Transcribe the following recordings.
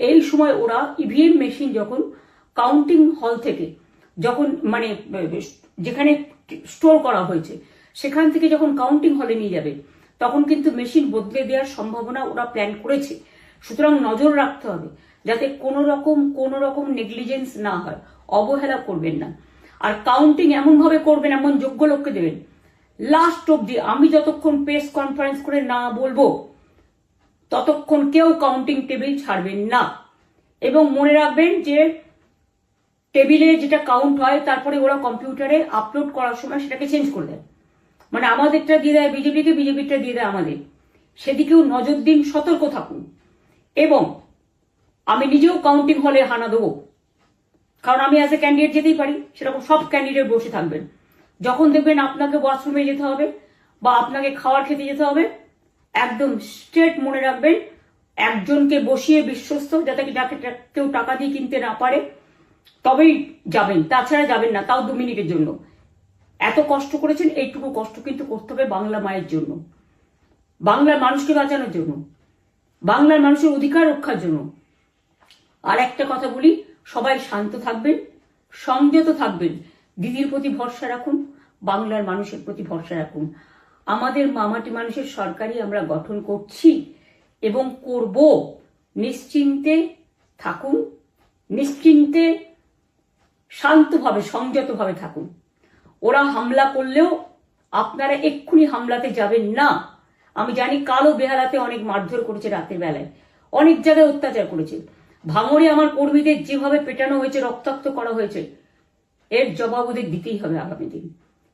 এই সময় ওরা ইভিএম মেশিন যখন কাউন্টিং হল থেকে যখন মানে যেখানে স্টোর করা হয়েছে সেখান থেকে যখন কাউন্টিং হলে নিয়ে যাবে তখন কিন্তু মেশিন বদলে দেওয়ার সম্ভাবনা ওরা প্ল্যান করেছে। সুতরাং নজর রাখতে হবে যাতে কোনো রকম নেগলিজেন্স না হয়, অবহেলা করবেন না। আর কাউন্টিং এমন ভাবে করবেন, এমন যোগ্য লোককে দেবেন লাস্ট অব্দি। আমি যতক্ষণ প্রেস কনফারেন্স করে না বলবো ততক্ষণ কেউ কাউন্টিং টেবিল ছাড়বেন না। এবং মনে রাখবেন যে টেবিলে যেটা কাউন্ট হয় তারপরে ওরা কম্পিউটারে আপলোড করার সময় সেটাকে চেঞ্জ করে দেয়, মানে আমাদেরটা দিয়ে দেয় বিজেপিকে, বিজেপিটা দিয়ে দেয় আমাদের। সেদিকেও নজর দিন, সতর্ক থাকুন। এবং আমি নিজেও কাউন্টিং হলে হানা দেবো, কারণ আমি অ্যাজ এ ক্যান্ডিডেট যেতেই পারি, সেরকম সব ক্যান্ডিডেট বসে থাকবেন। যখন দেখবেন আপনাকে ওয়াশরুমে যেতে হবে বা আপনাকে খাবার খেতে যেতে হবে, একদম স্ট্রেট মনে রাখবেন একজনকে বসিয়ে বিশ্বস্ত, যাতে যাকে কেউ টাকা দিয়ে কিনতে না পারে তবেই যাবেন, তাছাড়া যাবেন না, তাও 2 মিনিটের জন্য। এত কষ্ট করেছেন, এইটুকু কষ্ট কিন্তু করতে হবে বাংলা মায়ের জন্য, বাংলার মানুষকে বাঁচানোর জন্য, বাংলার মানুষের অধিকার রক্ষার জন্য। আর একটা কথা বলি, সবাই শান্ত থাকবেন, সংযত থাকবেন, দিদির প্রতি ভরসা রাখুন, বাংলার মানুষের প্রতি ভরসা রাখুন। আমাদের মামাটি মানুষের সরকারই আমরা গঠন করছি এবং করব। নিশ্চিন্তে থাকুন, নিশ্চিন্তে শান্তভাবে সংযতভাবে থাকুন। ওরা হামলা করলেও আপনারা এক্ষুনি হামলাতে যাবেন না। আমি জানি কালো বেহালাতে অনেক মারধর করেছে, রাতের বেলায় অনেক জায়গায় অত্যাচার করেছে। ভাঙড়ে আমার কর্মীদের যেভাবে পেটানো হয়েছে, রক্তাক্ত করা হয়েছে, এর জবাব ওদের দিতেই হবে আগামী দিন।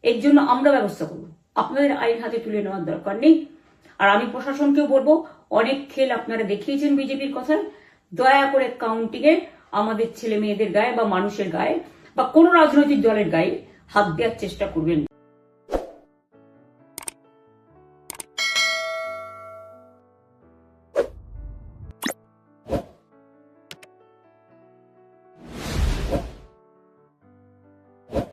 এর জন্য আমরা ব্যবস্থা করব, আপনাদের আইন হাতে তুলে নেওয়ার দরকার নেই। আর আমি প্রশাসনকেও বলবো, অনেক খেল আপনারা দেখিয়েছেন বিজেপির কথায়, দয়া করে কাউন্টিংয়ে আমাদের ছেলে মেয়েদের গায়ে বা মানুষের গায়ে বা কোনো রাজনৈতিক দলের গায়ে হাত দেওয়ার চেষ্টা করবেন না।